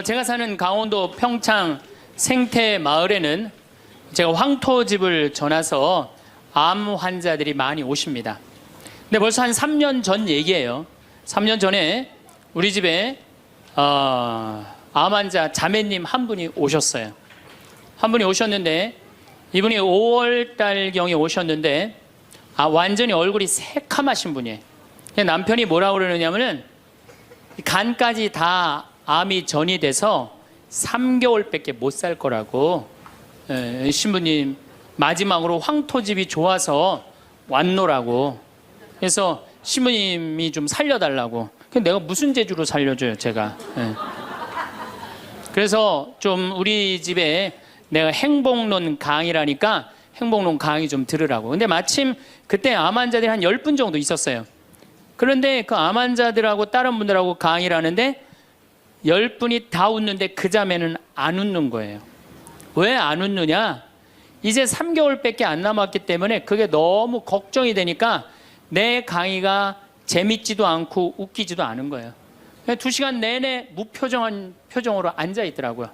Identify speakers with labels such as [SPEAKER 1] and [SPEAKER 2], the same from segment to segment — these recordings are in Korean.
[SPEAKER 1] 제가 사는 강원도 평창 생태 마을에는 제가 황토집을 전해서 암 환자들이 많이 오십니다. 근데 벌써 한 3년 전 얘기예요. 3년 전에 우리 집에 암 환자 자매님 한 분이 오셨어요. 한 분이 오셨는데 이분이 5월 달경에 오셨는데 완전히 얼굴이 새카마신 분이에요. 남편이 뭐라고 그러느냐면은 간까지 다 암이 전이돼서 3개월밖에 못 살 거라고. 신부님 마지막으로 황토집이 좋아서 왔노라고. 그래서 신부님이 좀 살려달라고. 내가 무슨 재주로 살려줘요 제가. 그래서 좀 우리 집에 내가 행복론 강의라니까 행복론 강의 좀 들으라고. 근데 마침 그때 암 환자들이 한 10분 정도 있었어요. 그런데 그 암 환자들하고 다른 분들하고 강의를 하는데 10분이 다 웃는데 그 자매는 안 웃는 거예요. 왜 안 웃느냐? 이제 3개월밖에 안 남았기 때문에 그게 너무 걱정이 되니까 내 강의가 재밌지도 않고 웃기지도 않은 거예요. 2시간 내내 무표정한 표정으로 앉아 있더라고요.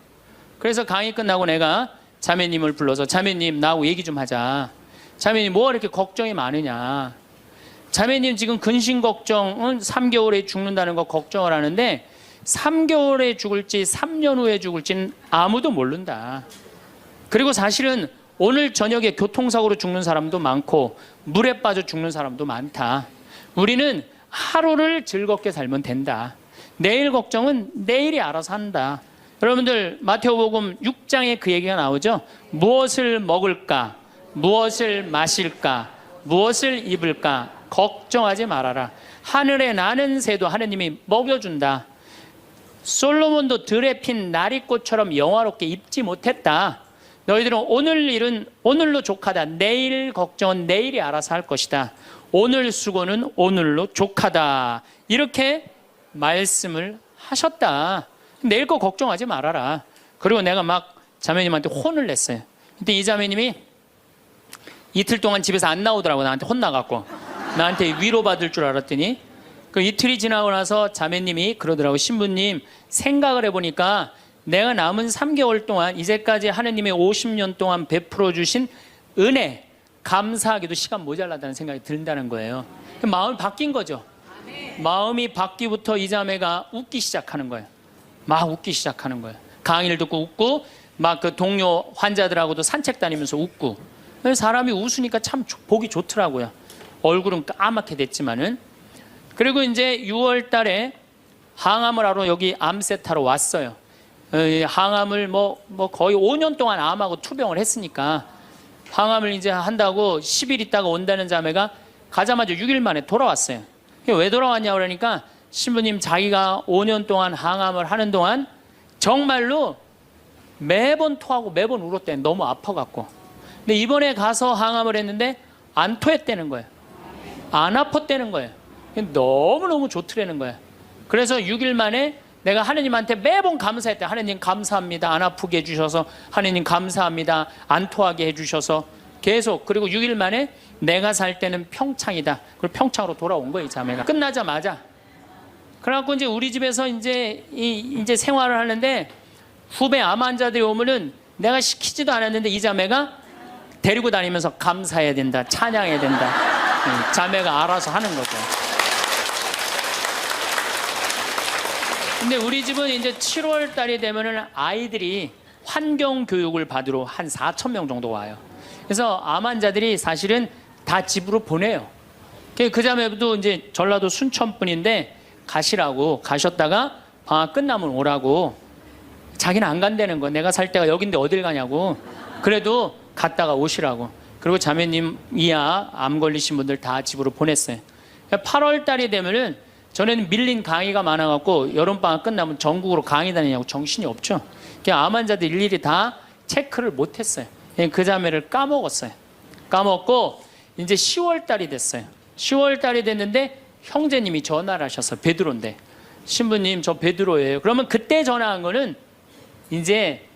[SPEAKER 1] 그래서 강의 끝나고 내가 자매님을 불러서 자매님 나하고 얘기 좀 하자. 자매님 뭐가 이렇게 걱정이 많으냐. 자매님 지금 근심 걱정은 3개월에 죽는다는 거 걱정을 하는데 3개월에 죽을지 3년 후에 죽을지는 아무도 모른다. 그리고 사실은 오늘 저녁에 교통사고로 죽는 사람도 많고 물에 빠져 죽는 사람도 많다. 우리는 하루를 즐겁게 살면 된다. 내일 걱정은 내일이 알아서 한다. 여러분들 마태복음 6장에 그 얘기가 나오죠. 무엇을 먹을까? 무엇을 마실까? 무엇을 입을까? 걱정하지 말아라. 하늘에 나는 새도 하느님이 먹여준다. 솔로몬도 들에 핀 나리꽃처럼 영화롭게 입지 못했다. 너희들은 오늘 일은 오늘로 족하다. 내일 걱정은 내일이 알아서 할 것이다. 오늘 수고는 오늘로 족하다. 이렇게 말씀을 하셨다. 내일 거 걱정하지 말아라. 그리고 내가 막 자매님한테 혼을 냈어요. 근데 이 자매님이 이틀 동안 집에서 안 나오더라고. 나한테 혼나갖고. 나한테 위로받을 줄 알았더니 그 이틀이 지나고 나서 자매님이 그러더라고. 신부님 생각을 해보니까 내가 남은 3개월 동안 이제까지 하느님의 50년 동안 베풀어 주신 은혜 감사하기도 시간 모자라다는 생각이 든다는 거예요. 마음이 바뀐 거죠. 마음이 바뀌부터 이 자매가 웃기 시작하는 거예요. 막 웃기 시작하는 거예요. 강의를 듣고 웃고 막 그 동료 환자들하고도 산책 다니면서 웃고. 사람이 웃으니까 참 보기 좋더라고요. 얼굴은 까맣게 됐지만은. 그리고 이제 6월 달에 항암을 하러 여기 암세타로 왔어요. 항암을 뭐 거의 5년 동안 암하고 투병을 했으니까 항암을 이제 한다고 10일 있다가 온다는 자매가 가자마자 6일 만에 돌아왔어요. 왜 돌아왔냐 그러니까 신부님 자기가 5년 동안 항암을 하는 동안 정말로 매번 토하고 매번 울었대. 너무 아파갖고. 근데 이번에 가서 항암을 했는데 안 토했다는 거예요. 안 아팠다는 거예요. 너무너무 좋더라는 거예요. 그래서 6일 만에 내가 하느님한테 매번 감사했대. 하느님 감사합니다. 안 아프게 해주셔서. 하느님 감사합니다. 안 토하게 해주셔서. 계속. 그리고 6일 만에 내가 살 때는 평창이다. 그리고 평창으로 돌아온 거예요, 이 자매가. 끝나자마자. 그래갖고 이제 우리 집에서 이제 생활을 하는데 후배 암 환자들이 오면은 내가 시키지도 않았는데 이 자매가 데리고 다니면서 감사해야 된다. 찬양해야 된다. 자매가 알아서 하는 거죠. 근데 우리 집은 이제 7월 달이 되면은 아이들이 환경 교육을 받으러 한 4,000명 정도 와요. 그래서 암 환자들이 사실은 다 집으로 보내요. 그 자매도 이제 전라도 순천 분인데 가시라고 가셨다가 방학 끝나면 오라고. 자기는 안 간다는 거. 내가 살 데가 여긴데 어딜 가냐고. 그래도 갔다가 오시라고. 그리고 자매님 이하 암 걸리신 분들 다 집으로 보냈어요. 8월 달이 되면은 전에는 밀린 강의가 많아갖고 여름방학 끝나면 전국으로 강의 다니냐고 정신이 없죠. 암 환자들 일일이 다 체크를 못했어요. 그 자매를 까먹었어요. 까먹고 이제 10월 달이 됐어요. 10월 달이 됐는데 형제님이 전화를 하셨어요. 베드로인데. 신부님 저 베드로예요. 그러면 그때 전화한 거는 이제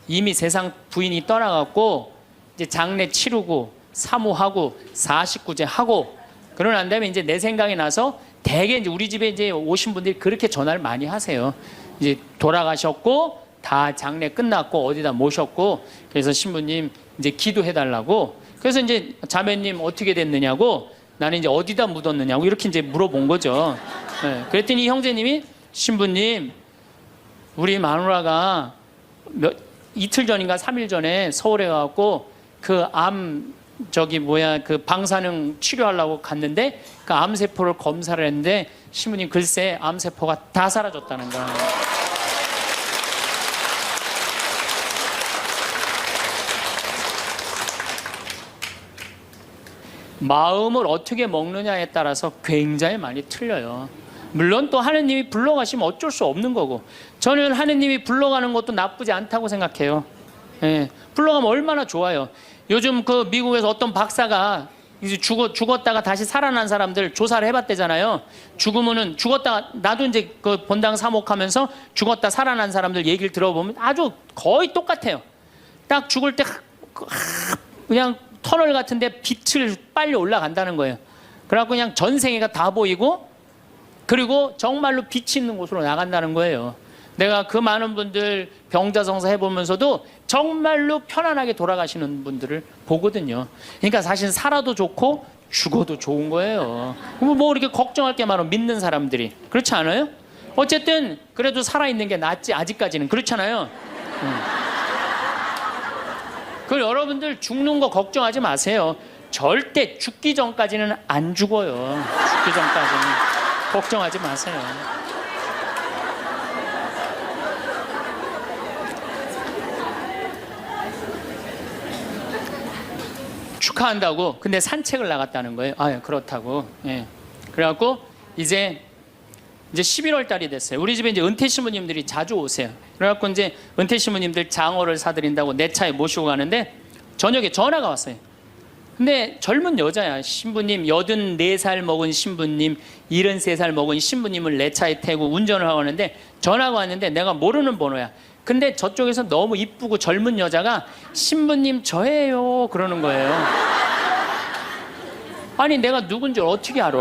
[SPEAKER 1] 이미 세상 부인이 떠나갖고 이제 장례 치르고 사모하고 49제 하고 그러고 난 다음에 이제 내 생각이 나서 대개 이제 우리 집에 이제 오신 분들이 그렇게 전화를 많이 하세요. 이제 돌아가셨고 다 장례 끝났고 어디다 모셨고 그래서 신부님 이제 기도해달라고 그래서 이제 자매님 어떻게 됐느냐고 나는 이제 어디다 묻었느냐고 이렇게 이제 물어본 거죠. 네. 그랬더니 형제님이 신부님 우리 마누라가 이틀 전인가 3일 전에 서울에 가갖고 그 그 방사능 치료하려고 갔는데 그 암세포를 검사를 했는데 신부님 글쎄 암세포가 다 사라졌다는 거야. 마음을 어떻게 먹느냐에 따라서 굉장히 많이 틀려요. 물론 또 하느님이 불러가시면 어쩔 수 없는 거고 저는 하느님이 불러가는 것도 나쁘지 않다고 생각해요. 예, 불러가면 얼마나 좋아요. 요즘 그 미국에서 어떤 박사가 이제 죽었다가 다시 살아난 사람들 조사를 해봤대잖아요. 죽었다가 나도 이제 그 본당 사목하면서 죽었다 살아난 사람들 얘기를 들어보면 아주 거의 똑같아요. 딱 죽을 때 그냥 터널 같은데 빛을 빨리 올라간다는 거예요. 그래갖고 그냥 전생애가 다 보이고 그리고 정말로 빛이 있는 곳으로 나간다는 거예요. 내가 그 많은 분들 병자성사 해보면서도 정말로 편안하게 돌아가시는 분들을 보거든요. 그러니까 사실 살아도 좋고 죽어도 좋은 거예요. 뭐 이렇게 걱정할 게 많아 믿는 사람들이. 그렇지 않아요? 어쨌든 그래도 살아있는 게 낫지 아직까지는. 그렇잖아요. 그 여러분들 죽는 거 걱정하지 마세요. 절대 죽기 전까지는 안 죽어요. 죽기 전까지는 걱정하지 마세요. 축하한다고 근데 산책을 나갔다는 거예요. 아, 그렇다고. 예. 그래갖고 이제 11월 달이 됐어요. 우리 집에 이제 은퇴 신부님들이 자주 오세요. 그래갖고 이제 은퇴 신부님들 장어를 사드린다고 내 차에 모시고 가는데 저녁에 전화가 왔어요. 근데 젊은 여자야. 신부님 84살 먹은 신부님 73살 먹은 신부님을 내 차에 태우고 운전을 하고 하는데 전화가 왔는데 내가 모르는 번호야. 근데 저쪽에서 너무 이쁘고 젊은 여자가 신부님 저예요 그러는 거예요. 아니 내가 누군지 어떻게 알아.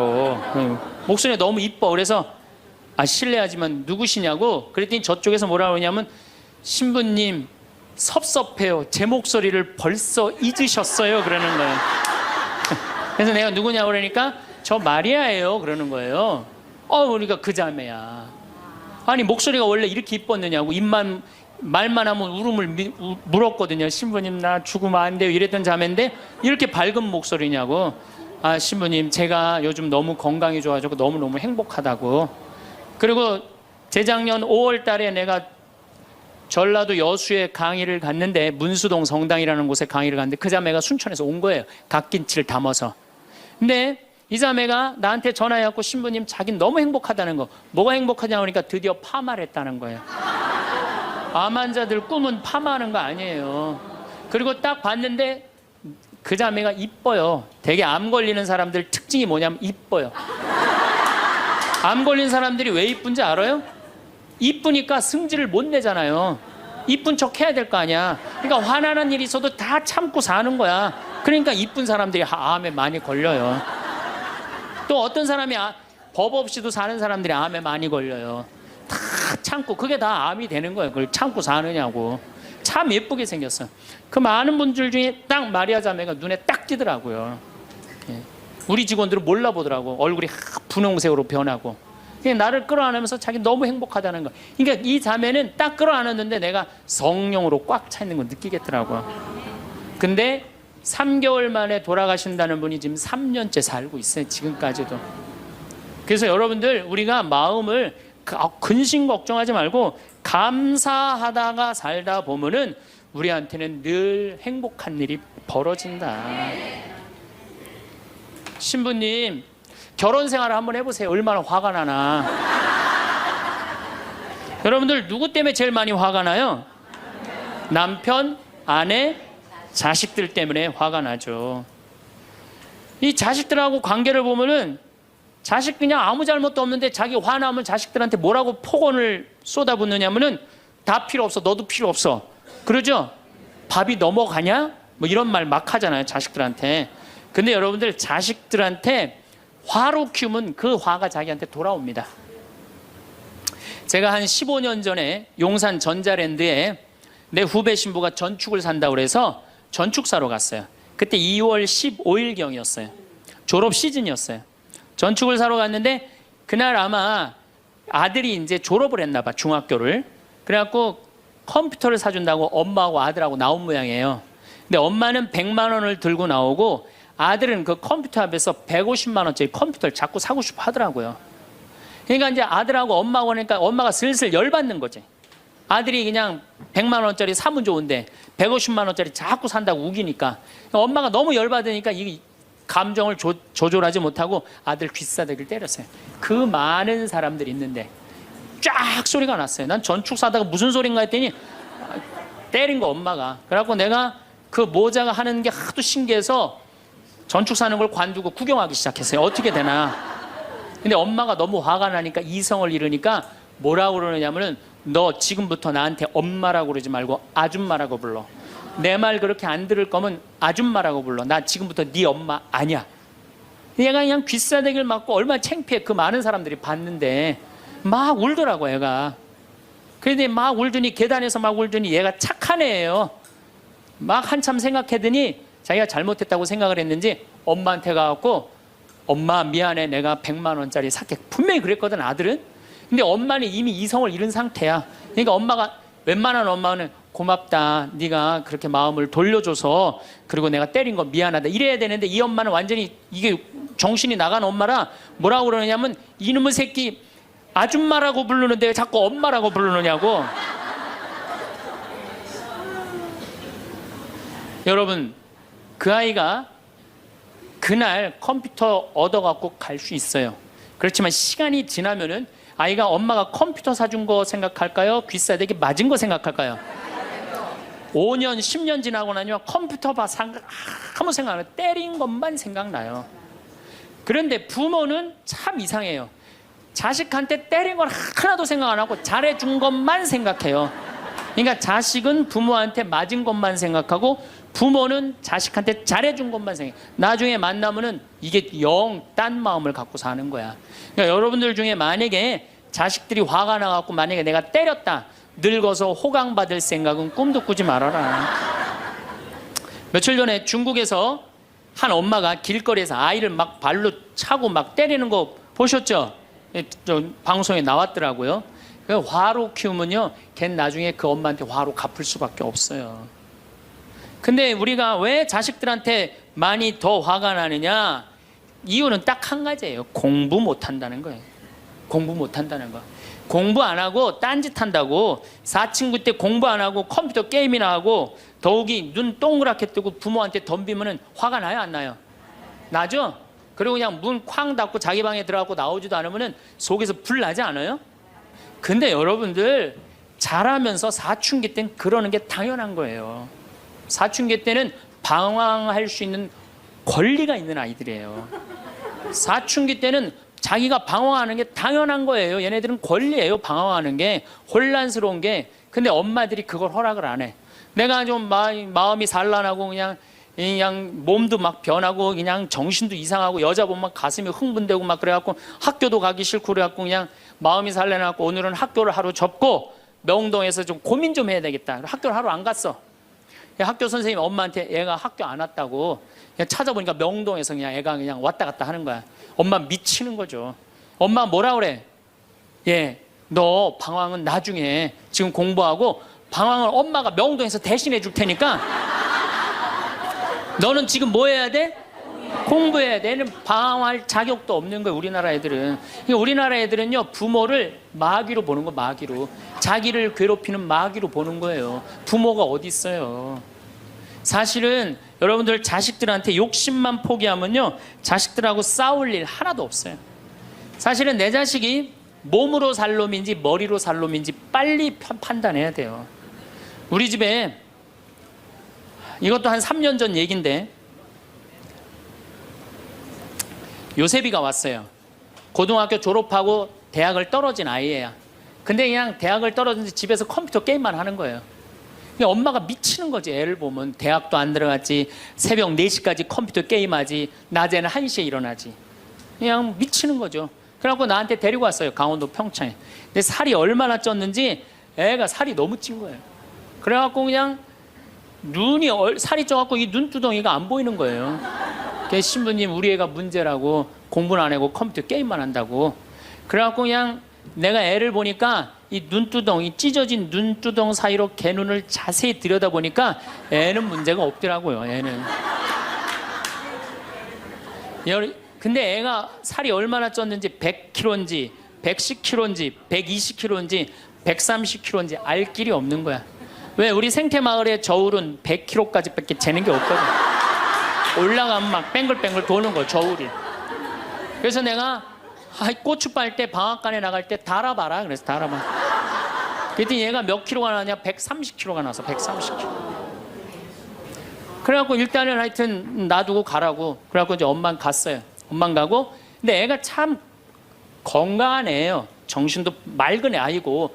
[SPEAKER 1] 목소리가 너무 이뻐. 그래서 실례하지만 누구시냐고 그랬더니 저쪽에서 뭐라고 하냐면 신부님 섭섭해요. 제 목소리를 벌써 잊으셨어요 그러는 거예요. 그래서 내가 누구냐고 그러니까 저 마리아예요 그러는 거예요. 그러니까 그 자매야. 아니 목소리가 원래 이렇게 이뻤느냐고 말만 하면 울음을 물었거든요. 신부님 나 죽으면 안 돼요 이랬던 자매인데 이렇게 밝은 목소리냐고. 신부님 제가 요즘 너무 건강이 좋아지고 너무너무 행복하다고. 그리고 재작년 5월 달에 내가 전라도 여수에 강의를 갔는데 문수동 성당이라는 곳에 강의를 갔는데 그 자매가 순천에서 온 거예요. 갓김치를 담아서. 근데 이 자매가 나한테 전화해갖고 신부님 자기는 너무 행복하다는 거. 뭐가 행복하냐고 하니까 드디어 파마를 했다는 거예요. 암 환자들 꿈은 파마하는 거 아니에요. 그리고 딱 봤는데 그 자매가 이뻐요. 되게 암 걸리는 사람들 특징이 뭐냐면 이뻐요. 암 걸린 사람들이 왜 이쁜지 알아요? 이쁘니까 승질을 못 내잖아요. 이쁜 척 해야 될 거 아니야. 그러니까 화나는 일이 있어도 다 참고 사는 거야. 그러니까 이쁜 사람들이 암에 많이 걸려요. 또 어떤 사람이 법 없이도 사는 사람들이 암에 많이 걸려요. 다 참고 그게 다 암이 되는 거예요. 그걸 참고 사느냐고. 참 예쁘게 생겼어. 그 많은 분들 중에 딱 마리아 자매가 눈에 딱 띄더라고요. 우리 직원들은 몰라보더라고. 얼굴이 분홍색으로 변하고. 나를 끌어안으면서 자기 너무 행복하다는 거. 그러니까 이 자매는 딱 끌어안았는데 내가 성령으로 꽉 차 있는 거 느끼겠더라고요. 근데 3개월 만에 돌아가신다는 분이 지금 3년째 살고 있어요. 지금까지도. 그래서 여러분들 우리가 마음을 근심 걱정하지 말고 감사하다가 살다 보면은 우리한테는 늘 행복한 일이 벌어진다. 신부님 결혼 생활을 한번 해보세요. 얼마나 화가 나나. 여러분들 누구 때문에 제일 많이 화가 나요? 남편, 아내, 자식들 때문에 화가 나죠. 이 자식들하고 관계를 보면은 자식 그냥 아무 잘못도 없는데 자기 화나면 자식들한테 뭐라고 폭언을 쏟아붓느냐면은 다 필요 없어. 너도 필요 없어. 그러죠? 밥이 넘어가냐? 뭐 이런 말 막 하잖아요. 자식들한테. 근데 여러분들 자식들한테 화로 키우면 그 화가 자기한테 돌아옵니다. 제가 한 15년 전에 용산 전자랜드에 내 후배 신부가 전축을 산다고 그래서 전축 사러 갔어요. 그때 2월 15일경이었어요. 졸업 시즌이었어요. 전축을 사러 갔는데 그날 아마 아들이 이제 졸업을 했나 봐, 중학교를. 그래갖고 컴퓨터를 사준다고 엄마하고 아들하고 나온 모양이에요. 근데 엄마는 100만 원을 들고 나오고 아들은 그 컴퓨터 앞에서 150만 원짜리 컴퓨터를 자꾸 사고 싶어 하더라고요. 그러니까 이제 아들하고 엄마가 오니까 엄마가 슬슬 열받는 거지. 아들이 그냥 100만 원짜리 사면 좋은데 150만 원짜리 자꾸 산다고 우기니까 엄마가 너무 열받으니까 이 감정을 조절하지 못하고 아들 귀싸대기를 때렸어요. 그 많은 사람들이 있는데 쫙 소리가 났어요. 난 전축 사다가 무슨 소린가 했더니 때린 거 엄마가. 그래갖고 내가 그 모자가 하는 게 하도 신기해서 전축 사는 걸 관두고 구경하기 시작했어요. 어떻게 되나. 근데 엄마가 너무 화가 나니까 이성을 잃으니까 뭐라고 그러느냐면은 너 지금부터 나한테 엄마라고 그러지 말고 아줌마라고 불러. 내 말 그렇게 안 들을 거면 아줌마라고 불러. 나 지금부터 네 엄마 아니야. 얘가 그냥 귀싸대기를 맞고 얼마나 창피해. 그 많은 사람들이 봤는데 막 울더라고 얘가. 그런데 막 울더니 계단에서 막 울더니 얘가 착한 애예요. 막 한참 생각하더니 자기가 잘못했다고 생각을 했는지 엄마한테 가갖고 엄마 미안해, 내가 100만 원짜리 살게. 분명히 그랬거든 아들은. 근데 엄마는 이미 이성을 잃은 상태야. 그러니까 엄마가, 웬만한 엄마는 고맙다, 네가 그렇게 마음을 돌려줘서, 그리고 내가 때린 거 미안하다 이래야 되는데 이 엄마는 완전히 이게 정신이 나간 엄마라 뭐라고 그러냐면 이놈의 새끼 아줌마라고 부르는데 왜 자꾸 엄마라고 부르느냐고. 여러분, 그 아이가 그날 컴퓨터 얻어갖고 갈 수 있어요. 그렇지만 시간이 지나면은 아이가 엄마가 컴퓨터 사준 거 생각할까요? 귀싸대기 맞은 거 생각할까요? 5년, 10년 지나고 나면 컴퓨터 봐 아무 생각 안 해요. 때린 것만 생각나요. 그런데 부모는 참 이상해요. 자식한테 때린 건 하나도 생각 안 하고 잘해준 것만 생각해요. 그러니까 자식은 부모한테 맞은 것만 생각하고 부모는 자식한테 잘해준 것만 생각해. 나중에 만나면은 이게 영 딴 마음을 갖고 사는 거야. 그러니까 여러분들 중에 만약에 자식들이 화가 나갖고 만약에 내가 때렸다, 늙어서 호강받을 생각은 꿈도 꾸지 말아라. 며칠 전에 중국에서 한 엄마가 길거리에서 아이를 막 발로 차고 막 때리는 거 보셨죠? 저 방송에 나왔더라고요. 그 화로 키우면요, 걔는 나중에 그 엄마한테 화로 갚을 수밖에 없어요. 근데 우리가 왜 자식들한테 많이 더 화가 나느냐? 이유는 딱 한 가지예요. 공부 못한다는 거예요. 공부 못한다는 거. 공부 안 하고 딴짓 한다고. 사친구 때 공부 안 하고 컴퓨터 게임이나 하고 더욱이 눈 동그랗게 뜨고 부모한테 덤비면 화가 나요, 안 나요? 나죠? 그리고 그냥 문 쾅 닫고 자기 방에 들어가고 나오지도 않으면 속에서 불 나지 않아요? 근데 여러분들 자라면서 사춘기 때는 그러는 게 당연한 거예요. 사춘기 때는 방황할 수 있는 권리가 있는 아이들이에요. 사춘기 때는 자기가 방황하는 게 당연한 거예요. 얘네들은 권리예요, 방황하는 게. 혼란스러운 게. 근데 엄마들이 그걸 허락을 안 해. 내가 좀 마음이 산란하고 그냥 몸도 막 변하고 그냥 정신도 이상하고 여자 보면 막 가슴이 흥분되고 막 그래갖고 학교도 가기 싫고 그래갖고 그냥 마음이 산란해갖고 오늘은 학교를 하루 접고 명동에서 좀 고민 좀 해야 되겠다. 학교를 하루 안 갔어. 학교 선생님이 엄마한테 애가 학교 안 왔다고 그냥 찾아보니까 명동에서 그냥 애가 그냥 왔다 갔다 하는 거야. 엄마 미치는 거죠. 엄마 뭐라 그래? 너 방황은 나중에 지금 공부하고 방황을 엄마가 명동에서 대신해 줄 테니까 너는 지금 뭐 해야 돼? 공부해야 돼. 얘는 방황할 자격도 없는 거예요, 우리나라 애들은. 그러니까 우리나라 애들은요, 부모를 마귀로 보는 거, 마귀로. 자기를 괴롭히는 마귀로 보는 거예요. 부모가 어디 있어요. 사실은 여러분들 자식들한테 욕심만 포기하면요, 자식들하고 싸울 일 하나도 없어요. 사실은 내 자식이 몸으로 살 놈인지 머리로 살 놈인지 빨리 판단해야 돼요. 우리 집에 이것도 한 3년 전 얘기인데 요셉이가 왔어요. 고등학교 졸업하고 대학을 떨어진 아이예요. 근데 그냥 대학을 떨어진지 집에서 컴퓨터 게임만 하는 거예요. 엄마가 미치는 거지. 애를 보면 대학도 안 들어갔지, 새벽 4시까지 컴퓨터 게임하지, 낮에는 1시에 일어나지. 그냥 미치는 거죠. 그래갖고 나한테 데리고 왔어요. 강원도 평창에. 근데 살이 얼마나 쪘는지 애가 살이 너무 찐 거예요. 그래갖고 그냥 살이 쪄갖고 이 눈두덩이가 안 보이는 거예요. 그래서 신부님 우리 애가 문제라고 공부는 안 하고 컴퓨터 게임만 한다고. 그래갖고 그냥 내가 애를 보니까 이 눈두덩이 찢어진 눈두덩 사이로 개 눈을 자세히 들여다보니까 애는 문제가 없더라고요. 애는. 근데 애가 살이 얼마나 쪘는지 100kg인지 110kg인지 120kg인지 130kg인지 알 길이 없는 거야. 왜? 우리 생태마을의 저울은 100kg까지 밖에 재는 게 없거든. 올라가면 막 뱅글뱅글 도는 거 저울이. 그래서 내가 고추 빨 때 방앗간에 나갈 때 달아봐라. 그래서 달아봐. 그랬더니 얘가 몇 킬로가 나냐? 130kg가 나서 130kg. 그래갖고 일단은 하여튼 놔두고 가라고. 그래갖고 이제 엄마는 갔어요. 엄마는 가고. 근데 애가 참 건강한 애예요. 정신도 맑은 애 아이고.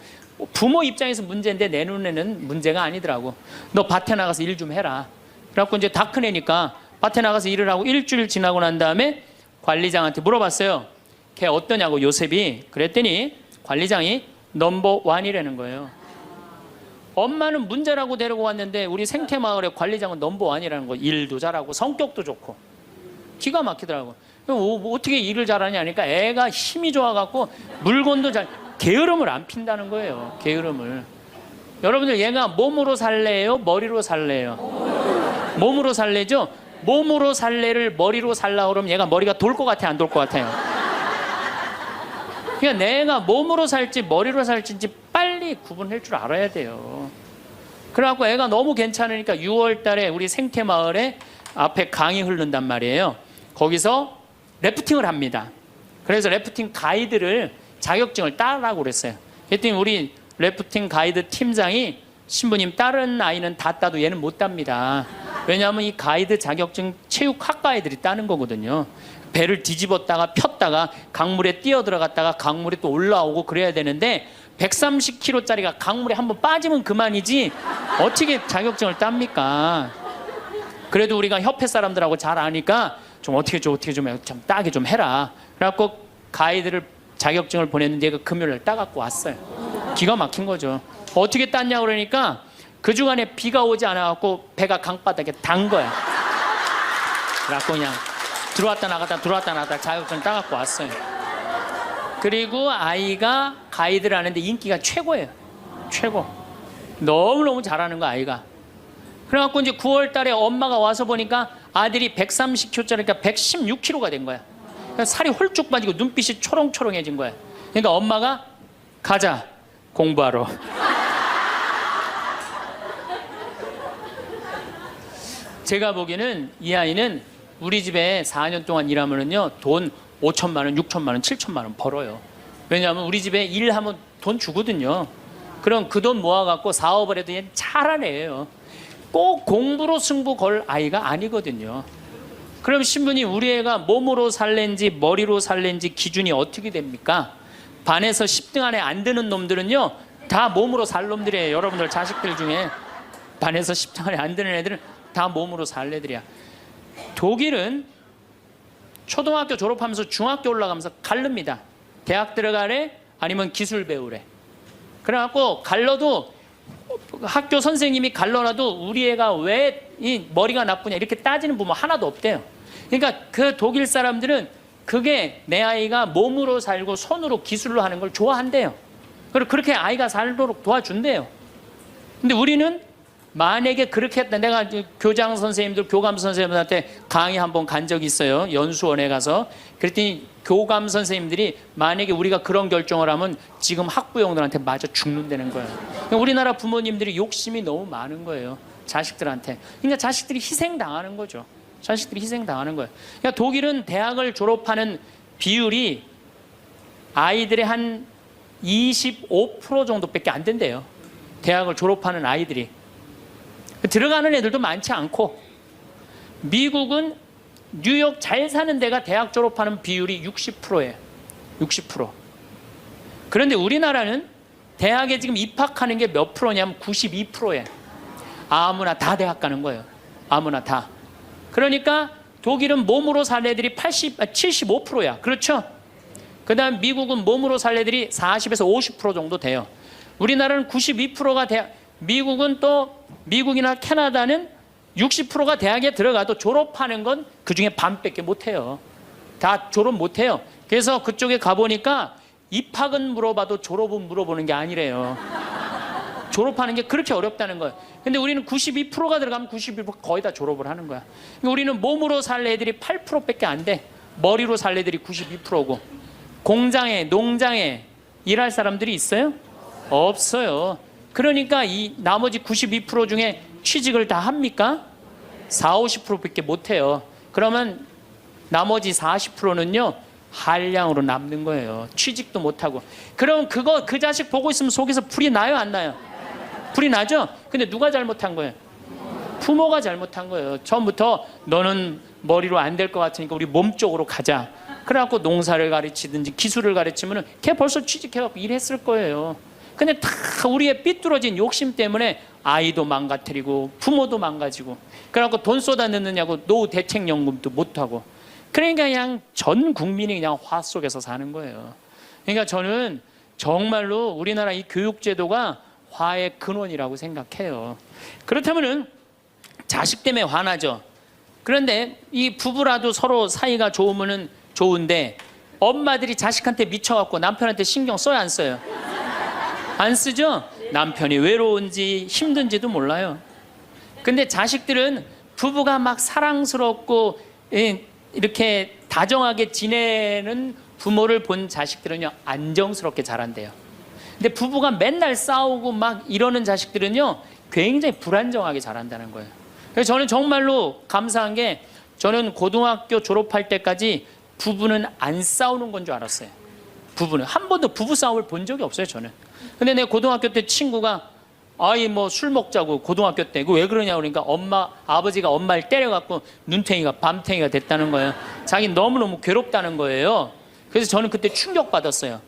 [SPEAKER 1] 부모 입장에서 문제인데 내 눈에는 문제가 아니더라고. 너 밭에 나가서 일 좀 해라. 그래갖고 이제 다 큰 애니까 밭에 나가서 일을 하고 일주일 지나고 난 다음에 관리장한테 물어봤어요. 걔 어떠냐고 요셉이. 그랬더니 관리장이 넘버 원이라는 거예요. 엄마는 문제라고 데리고 왔는데 우리 생태마을의 관리장은 넘버 원이라는 거예요. 일도 잘하고 성격도 좋고. 기가 막히더라고. 어떻게 일을 잘하냐 하니까 애가 힘이 좋아갖고 물건도 게으름을 안 핀다는 거예요. 게으름을. 여러분들 얘가 몸으로 살래요? 머리로 살래요? 몸으로 살래죠? 몸으로 살래를 머리로 살라 그러면 얘가 머리가 돌 것 같아, 안 돌 것 같아요? 그러니까 내가 몸으로 살지 머리로 살지 빨리 구분할 줄 알아야 돼요. 그래갖고 애가 너무 괜찮으니까 6월 달에 우리 생태마을에 앞에 강이 흐른단 말이에요. 거기서 래프팅을 합니다. 그래서 래프팅 가이드를 자격증을 따라고 그랬어요. 그랬더니 우리 래프팅 가이드 팀장이 신부님 다른 아이는 다 따도 얘는 못 땁니다. 왜냐하면 이 가이드 자격증 체육학과 애들이 따는 거거든요. 배를 뒤집었다가 폈다가 강물에 뛰어 들어갔다가 강물에 또 올라오고 그래야 되는데 130kg짜리가 강물에 한번 빠지면 그만이지 어떻게 자격증을 땁니까? 그래도 우리가 협회 사람들하고 잘 아니까 좀 어떻게 좀 따게 좀 해라. 그래갖고 가이드를 자격증을 보냈는데 얘가 금요일날 따갖고 왔어요. 기가 막힌 거죠. 어떻게 땄냐 그러니까 그 주간에 비가 오지 않아갖고 배가 강바닥에 단 거야. 그래갖고 그냥 들어왔다 나갔다 자격증 따갖고 왔어요. 그리고 아이가 가이드를 하는데 인기가 최고예요. 최고. 너무너무 잘하는 거 아이가. 그래갖고 이제 9월 달에 엄마가 와서 보니까 아들이 130kg짜리니까 116kg가 된 거야. 살이 홀쭉 빠지고 눈빛이 초롱초롱해진 거야. 그러니까 엄마가 가자 공부하러. 제가 보기에는 이 아이는 우리 집에 4년 동안 일하면은요 돈 5천만 원, 6천만 원, 7천만 원 벌어요. 왜냐하면 우리 집에 일하면 돈 주거든요. 그럼 그 돈 모아갖고 사업을 해도 얘는 잘하는 애예요. 꼭 공부로 승부 걸 아이가 아니거든요. 그럼 신부님 우리 애가 몸으로 살랜지 머리로 살랜지 기준이 어떻게 됩니까? 반에서 10등 안에 안 드는 놈들은요 다 몸으로 살 놈들이에요. 여러분들 자식들 중에 반에서 10등 안에 안 드는 애들은 다 몸으로 살 애들이야. 독일은 초등학교 졸업하면서 중학교 올라가면서 갈릅니다. 대학 들어가래 아니면 기술 배우래. 그래갖고 갈러도 학교 선생님이 갈러놔도 우리 애가 왜 이 머리가 나쁘냐 이렇게 따지는 부모 하나도 없대요. 그러니까 그 독일 사람들은 그게 내 아이가 몸으로 살고 손으로 기술로 하는 걸 좋아한대요. 그리고 그렇게 아이가 살도록 도와준대요. 근데 우리는 만약에 그렇게 했다. 내가 교장 선생님들, 교감 선생님들한테 강의 한번 간 적이 있어요. 연수원에 가서. 그랬더니 교감 선생님들이 만약에 우리가 그런 결정을 하면 지금 학부형들한테 맞아 죽는다는 거예요. 우리나라 부모님들이 욕심이 너무 많은 거예요. 자식들한테. 그러니까 자식들이 희생당하는 거죠. 자식들이 희생당하는 거예요. 그러니까 독일은 대학을 졸업하는 비율이 아이들의 한 25% 정도밖에 안 된대요. 대학을 졸업하는 아이들이. 들어가는 애들도 많지 않고, 미국은 뉴욕 잘 사는 데가 대학 졸업하는 비율이 60%예요. 60%. 그런데 우리나라는 대학에 지금 입학하는 게 몇 프로냐면 92%예요. 아무나 다 대학 가는 거예요. 아무나 다. 그러니까 독일은 몸으로 사는 애들이 75%야. 그렇죠? 그다음 미국은 몸으로 살 애들이 40에서 50% 정도 돼요. 우리나라는 92%가 미국은 또 미국이나 캐나다는 60%가 대학에 들어가도 졸업하는 건 그중에 반밖에 못해요. 다 졸업 못해요. 그래서 그쪽에 가보니까 입학은 물어봐도 졸업은 물어보는 게 아니래요. 졸업하는 게 그렇게 어렵다는 거예요. 근데 우리는 92%가 들어가면 92% 거의 다 졸업을 하는 거야. 우리는 몸으로 살 애들이 8%밖에 안 돼. 머리로 살 애들이 92%고. 공장에, 농장에 일할 사람들이 있어요? 없어요. 그러니까 이 나머지 92% 중에 취직을 다 합니까? 40~50%밖에 못해요. 그러면 나머지 40%는요 한량으로 남는 거예요. 취직도 못하고. 그럼 그 자식 보고 있으면 속에서 불이 나요, 안 나요? 불이 나죠? 근데 누가 잘못한 거예요? 부모가 잘못한 거예요. 처음부터 너는 머리로 안 될 것 같으니까 우리 몸 쪽으로 가자. 그래갖고 농사를 가르치든지 기술을 가르치면은 걔 벌써 취직해갖고 일했을 거예요. 근데 다 우리의 삐뚤어진 욕심 때문에 아이도 망가뜨리고 부모도 망가지고, 그래갖고 돈 쏟아 넣느냐고 노후 대책연금도 못하고. 그러니까 그냥 전 국민이 그냥 화 속에서 사는 거예요. 그러니까 저는 정말로 우리나라 이 교육제도가 화의 근원이라고 생각해요. 그렇다면은 자식 때문에 화나죠. 그런데 이 부부라도 서로 사이가 좋으면은 좋은데, 엄마들이 자식한테 미쳐갖고 남편한테 신경 써요, 안 써요? 안 쓰죠? 남편이 외로운지 힘든지도 몰라요. 근데 자식들은 부부가 막 사랑스럽고 이렇게 다정하게 지내는 부모를 본 자식들은요 안정스럽게 자란대요. 근데 부부가 맨날 싸우고 막 이러는 자식들은요 굉장히 불안정하게 자란다는 거예요. 그래서 저는 정말로 감사한 게, 저는 고등학교 졸업할 때까지 부부는 안 싸우는 건 줄 알았어요. 부부는 한 번도 부부 싸움을 본 적이 없어요, 저는. 근데 내 고등학교 때 친구가 아이 뭐 술 먹자고, 고등학교 때 그 왜 그러냐 그러니까 아버지가 엄마를 때려갖고 눈탱이가 밤탱이가 됐다는 거예요. 자기 너무너무 괴롭다는 거예요. 그래서 저는 그때 충격받았어요.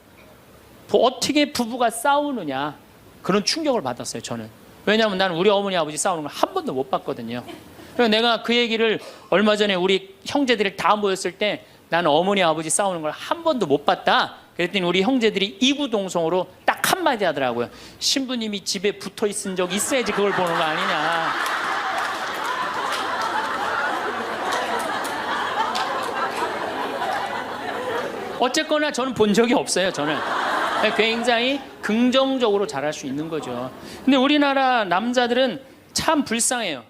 [SPEAKER 1] 어떻게 부부가 싸우느냐, 그런 충격을 받았어요, 저는. 왜냐하면 나는 우리 어머니 아버지 싸우는 걸 한 번도 못 봤거든요. 그래서 내가 그 얘기를 얼마 전에 우리 형제들이 다 모였을 때, 나는 어머니 아버지 싸우는 걸 한 번도 못 봤다 그랬더니 우리 형제들이 이구동성으로 딱 한마디 하더라고요. 신부님이 집에 붙어 있은 적 있어야지 그걸 보는 거 아니냐. 어쨌거나 저는 본 적이 없어요. 저는 굉장히 긍정적으로 자랄 수 있는 거죠. 근데 우리나라 남자들은 참 불쌍해요.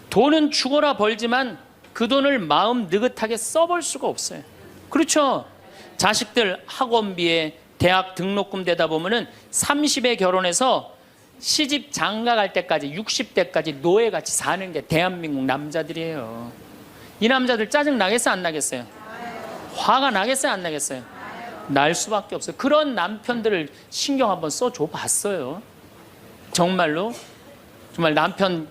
[SPEAKER 1] 돈은 죽어라 벌지만 그 돈을 마음 느긋하게 써볼 수가 없어요. 그렇죠? 자식들 학원비에 대학 등록금 대다 보면은 30에 결혼해서 시집 장가 갈 때까지 60대까지 노예같이 사는 게 대한민국 남자들이에요. 이 남자들 짜증 나겠어요, 안 나겠어요? 화가 나겠어요, 안 나겠어요? 날 수밖에 없어요. 그런 남편들을 신경 한번 써줘 봤어요. 정말로 남편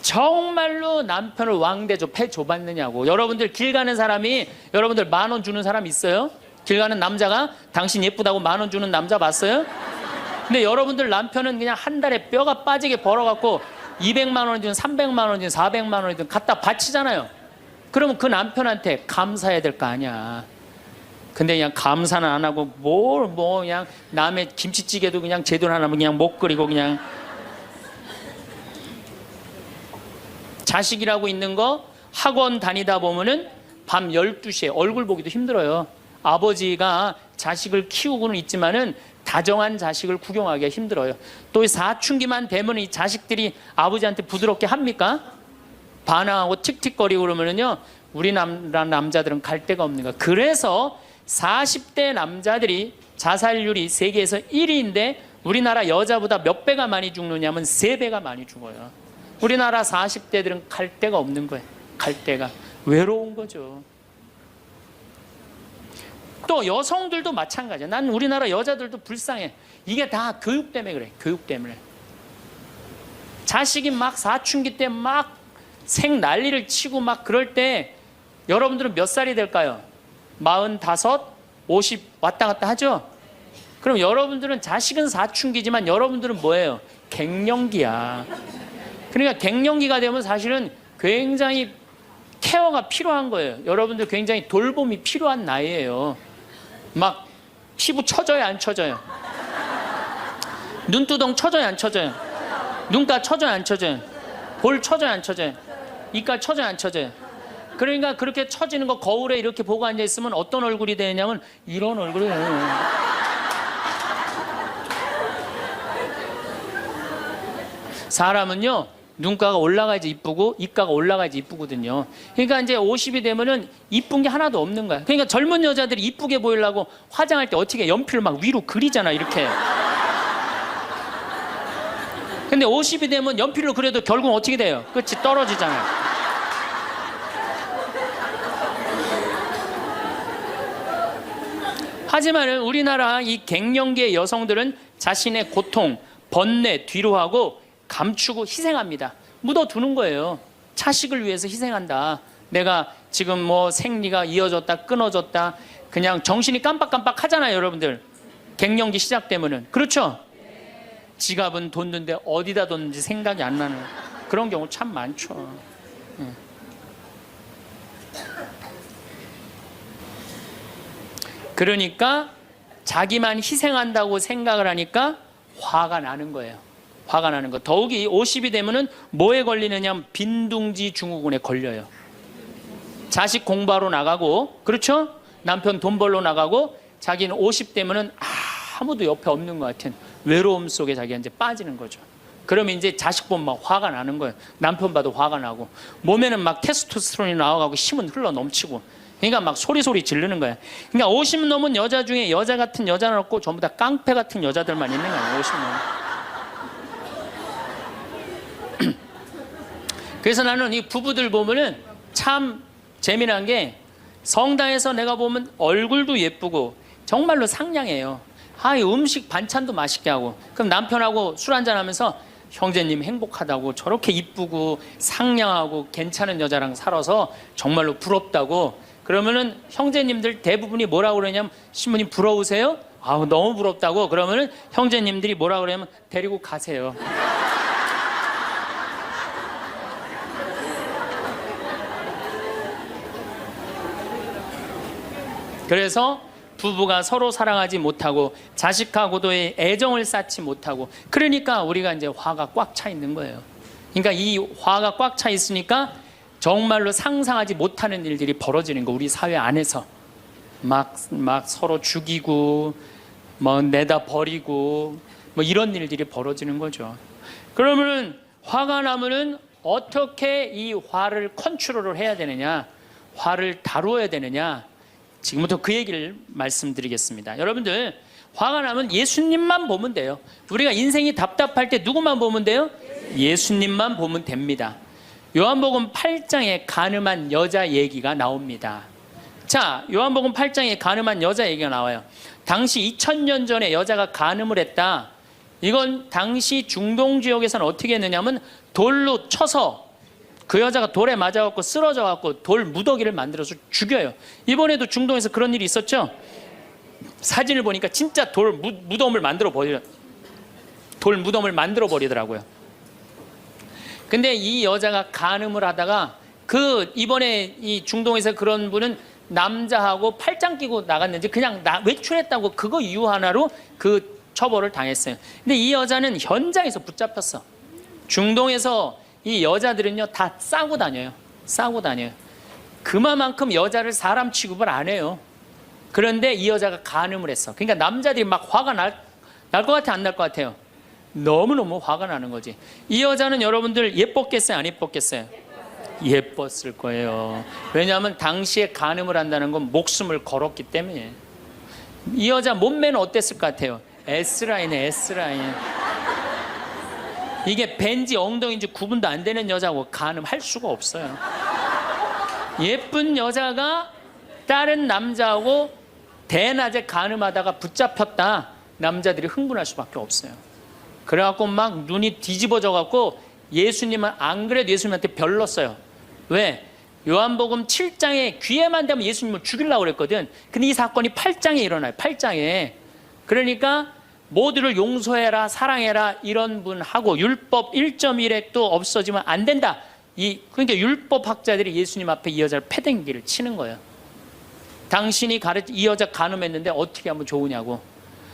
[SPEAKER 1] 정말로 남편을 왕대조 패줘봤느냐고. 여러분들 길 가는 사람이, 여러분들 10,000원 주는 사람 있어요? 길 가는 남자가 당신 예쁘다고 10,000원 주는 남자 봤어요? 근데 여러분들 남편은 그냥 한 달에 뼈가 빠지게 벌어갖고 200만 원이든 300만 원이든 400만 원이든 갖다 바치잖아요. 그러면 그 남편한테 감사해야 될 거 아니야. 근데 그냥 감사는 안 하고 그냥 남의 김치찌개도 그냥 제대로 안 하면 그냥 못 끓이고, 그냥 자식이라고 있는 거 학원 다니다 보면은 밤 12시에 얼굴 보기도 힘들어요. 아버지가 자식을 키우고는 있지만은 다정한 자식을 구경하기가 힘들어요. 또 사춘기만 되면 이 자식들이 아버지한테 부드럽게 합니까? 반항하고 틱틱거리고 그러면은요 우리나라 남자들은 갈 데가 없는 거야. 그래서 40대 남자들이 자살률이 세계에서 1위인데 우리나라 여자보다 몇 배가 많이 죽느냐면 3배가 많이 죽어요. 우리나라 40대들은 갈 데가 없는 거예요. 갈 데가. 외로운 거죠. 또 여성들도 마찬가지야. 난 우리나라 여자들도 불쌍해. 이게 다 교육 때문에 그래. 교육 때문에. 자식이 막 사춘기 때 막 생 난리를 치고 막 그럴 때 여러분들은 몇 살이 될까요? 45, 50 왔다 갔다 하죠? 그럼 여러분들은 자식은 사춘기지만 여러분들은 뭐예요? 갱년기야. 그러니까 갱년기가 되면 사실은 굉장히 케어가 필요한 거예요. 여러분들 굉장히 돌봄이 필요한 나이예요. 막 피부 쳐져요, 안 쳐져요? 눈두덩 쳐져요, 안 쳐져요? 눈가 쳐져요, 안 쳐져요? 볼 쳐져요, 안 쳐져요? 이가 쳐져요, 안 쳐져요? 그러니까 그렇게 처지는 거 거울에 이렇게 보고 앉아 있으면 어떤 얼굴이 되냐면 이런 얼굴이 돼요. 사람은요, 눈가가 올라가야지 이쁘고 이가가 올라가야지 이쁘거든요. 그러니까 이제 50이 되면은 이쁜 게 하나도 없는 거야. 그러니까 젊은 여자들이 이쁘게 보이려고 화장할 때 어떻게 연필을 막 위로 그리잖아, 이렇게. 근데 50이 되면 연필로 그려도 결국 어떻게 돼요? 끝이 떨어지잖아요. 하지만은 우리나라 이 갱년기의 여성들은 자신의 고통, 번뇌 뒤로 하고 감추고 희생합니다. 묻어두는 거예요. 자식을 위해서 희생한다. 내가 지금 뭐 생리가 이어졌다 끊어졌다 그냥 정신이 깜빡깜빡 하잖아요, 여러분들. 갱년기 시작되면은. 그렇죠? 지갑은 뒀는데 어디다 뒀는지 생각이 안 나는 그런 경우 참 많죠. 그러니까 자기만 희생한다고 생각을 하니까 화가 나는 거예요. 화가 나는 거. 더욱이 50이 되면은 뭐에 걸리느냐? 빈둥지 증후군에 걸려요. 자식 공부하러 나가고, 그렇죠? 남편 돈 벌러 나가고, 자기는 50 되면은 아무도 옆에 없는 것 같은 외로움 속에 자기가 이제 빠지는 거죠. 그러면 이제 자식 보면 막 화가 나는 거예요. 남편 봐도 화가 나고, 몸에는 막 테스토스테론이 나와가고 힘은 흘러 넘치고, 그러니까 막 소리 지르는 거야. 그러니까 50 넘은 여자 중에 여자 같은 여자는 없고 전부 다 깡패 같은 여자들만 있는 거예요. 50 넘은. 그래서 나는 이 부부들 보면은 참 재미난 게 성당에서 내가 보면 얼굴도 예쁘고 정말로 상냥해요. 이 음식 반찬도 맛있게 하고, 그럼 남편하고 술 한잔 하면서 형제님 행복하다고, 저렇게 이쁘고 상냥하고 괜찮은 여자랑 살아서 정말로 부럽다고. 그러면은 형제님들 대부분이 뭐라고 그러냐면, 신부님 부러우세요? 너무 부럽다고. 그러면은 형제님들이 뭐라고 그러냐면 데리고 가세요. 그래서 부부가 서로 사랑하지 못하고 자식하고도의 애정을 쌓지 못하고, 그러니까 우리가 이제 화가 꽉 차 있는 거예요. 그러니까 이 화가 꽉 차 있으니까 정말로 상상하지 못하는 일들이 벌어지는 거. 우리 사회 안에서 막 서로 죽이고 뭐 내다 버리고 뭐 이런 일들이 벌어지는 거죠. 그러면은 화가 나면은 어떻게 이 화를 컨트롤을 해야 되느냐, 화를 다루어야 되느냐, 지금부터 그 얘기를 말씀드리겠습니다. 여러분들, 화가 나면 예수님만 보면 돼요. 우리가 인생이 답답할 때 누구만 보면 돼요? 예수님만 보면 됩니다. 요한복음 8장에 가늠한 여자 얘기가 나옵니다. 자, 요한복음 8장에 가늠한 여자 얘기가 나와요. 당시 2000년 전에 여자가 가늠을 했다. 이건 당시 중동 지역에서는 어떻게 했느냐면 돌로 쳐서 그 여자가 돌에 맞아갖고 쓰러져갖고 돌 무더기를 만들어서 죽여요. 이번에도 중동에서 그런 일이 있었죠. 사진을 보니까 진짜 돌 무덤을 만들어 버리더라고요. 근데 이 여자가 간음을 하다가 이번에 이 중동에서 그런 분은 남자하고 팔짱 끼고 나갔는지 그냥 외출했다고 그거 이유 하나로 그 처벌을 당했어요. 근데 이 여자는 현장에서 붙잡혔어. 중동에서 이 여자들은요 다 싸고 다녀요. 그만큼 여자를 사람 취급을 안 해요. 그런데 이 여자가 간음을 했어. 그러니까 남자들이 막 화가 날 것 같아, 안 날 것 같아요? 너무너무 화가 나는 거지. 이 여자는 여러분들 예뻤겠어요, 안 예뻤겠어요? 예뻤을 거예요. 왜냐하면 당시에 간음을 한다는 건 목숨을 걸었기 때문에. 이 여자 몸매는 어땠을 것 같아요? S라인에 S라인. 이게 벤지 엉덩이인지 구분도 안 되는 여자고 간음할 수가 없어요. 예쁜 여자가 다른 남자하고 대낮에 간음하다가 붙잡혔다. 남자들이 흥분할 수밖에 없어요. 그래갖고 막 눈이 뒤집어져 갖고 예수님은 안 그래도 예수님한테 별렀어요. 왜? 요한복음 7장에 귀에만 대면 예수님을 죽이려고 그랬거든. 근데 이 사건이 8장에 일어나요. 8장에. 그러니까 모두를 용서해라, 사랑해라 이런 분하고 율법 1.1획도 없어지면 안 된다. 그러니까 율법학자들이 예수님 앞에 이 여자를 패댕기를 치는 거예요. 당신이 이 여자 간음했는데 어떻게 하면 좋으냐고.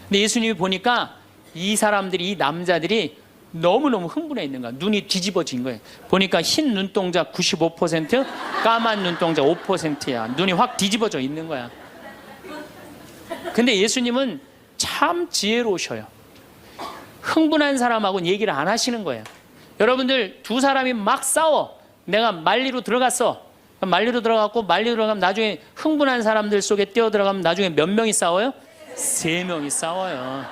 [SPEAKER 1] 근데 예수님이 보니까 이 사람들이, 이 남자들이 너무너무 흥분해 있는 거야. 눈이 뒤집어진 거예요. 보니까 흰 눈동자 95%, 까만 눈동자 5%야. 눈이 확 뒤집어져 있는 거야. 근데 예수님은 참 지혜로우셔요. 흥분한 사람하고는 얘기를 안 하시는 거예요. 여러분들, 두 사람이 막 싸워. 내가 말리로 들어갔어. 말리로 들어가면 나중에 흥분한 사람들 속에 뛰어들어가면 나중에 몇 명이 싸워요? 3명이 싸워요.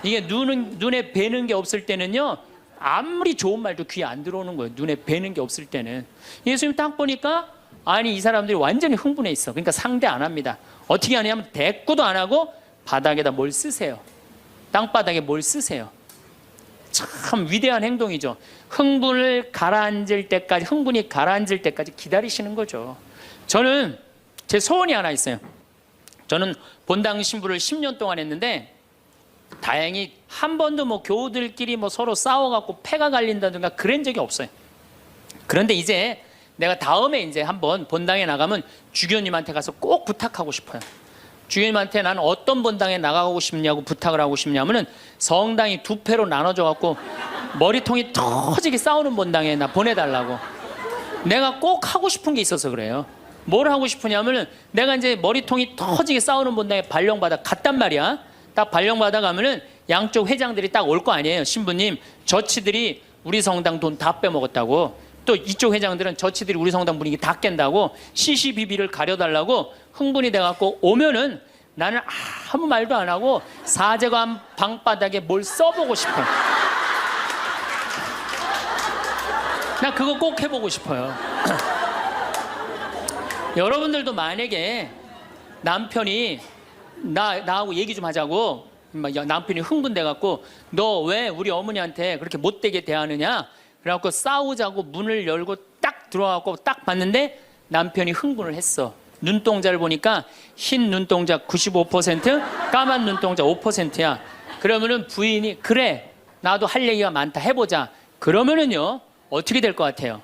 [SPEAKER 1] 이게 눈에 뵈는 게 없을 때는요, 아무리 좋은 말도 귀에 안 들어오는 거예요. 눈에 뵈는 게 없을 때는. 예수님 딱 보니까 아니 이 사람들이 완전히 흥분해 있어. 그러니까 상대 안 합니다. 어떻게 하냐면 대꾸도 안 하고 바닥에다 뭘 쓰세요. 땅바닥에 뭘 쓰세요. 참 위대한 행동이죠. 흥분이 가라앉을 때까지 기다리시는 거죠. 저는 제 소원이 하나 있어요. 저는 본당 신부를 10년 동안 했는데 다행히 한 번도 뭐 교우들끼리 뭐 서로 싸워갖고 패가 갈린다든가 그런 적이 없어요. 그런데 이제 내가 다음에 이제 한번 본당에 나가면 주교님한테 가서 꼭 부탁하고 싶어요. 주교님한테 나는 어떤 본당에 나가고 싶냐고 부탁을 하고 싶냐면은 성당이 두 패로 나눠져 갖고 머리통이 터지게 싸우는 본당에 나 보내달라고. 내가 꼭 하고 싶은 게 있어서 그래요. 뭘 하고 싶으냐면은 내가 이제 머리통이 터지게 싸우는 본당에 발령받아 갔단 말이야. 딱 발령받아 가면은 양쪽 회장들이 딱 올 거 아니에요. 신부님, 저치들이 우리 성당 돈 다 빼먹었다고. 또 이쪽 회장들은 저치들이 우리 성당 분위기 다 깬다고 시시비비를 가려달라고 흥분이 돼갖고 오면은 나는 아무 말도 안 하고 사제관 방바닥에 뭘 써보고 싶어. 나 그거 꼭 해보고 싶어요. 여러분들도 만약에 남편이 나하고 얘기 좀 하자고, 남편이 흥분돼갖고 너 왜 우리 어머니한테 그렇게 못되게 대하느냐, 그래갖고 싸우자고 문을 열고 딱 들어와갖고 딱 봤는데 남편이 흥분을 했어. 눈동자를 보니까 흰 눈동자 95%, 까만 눈동자 5%야. 그러면은 부인이 그래 나도 할 얘기가 많다 해보자. 그러면은요 어떻게 될 것 같아요?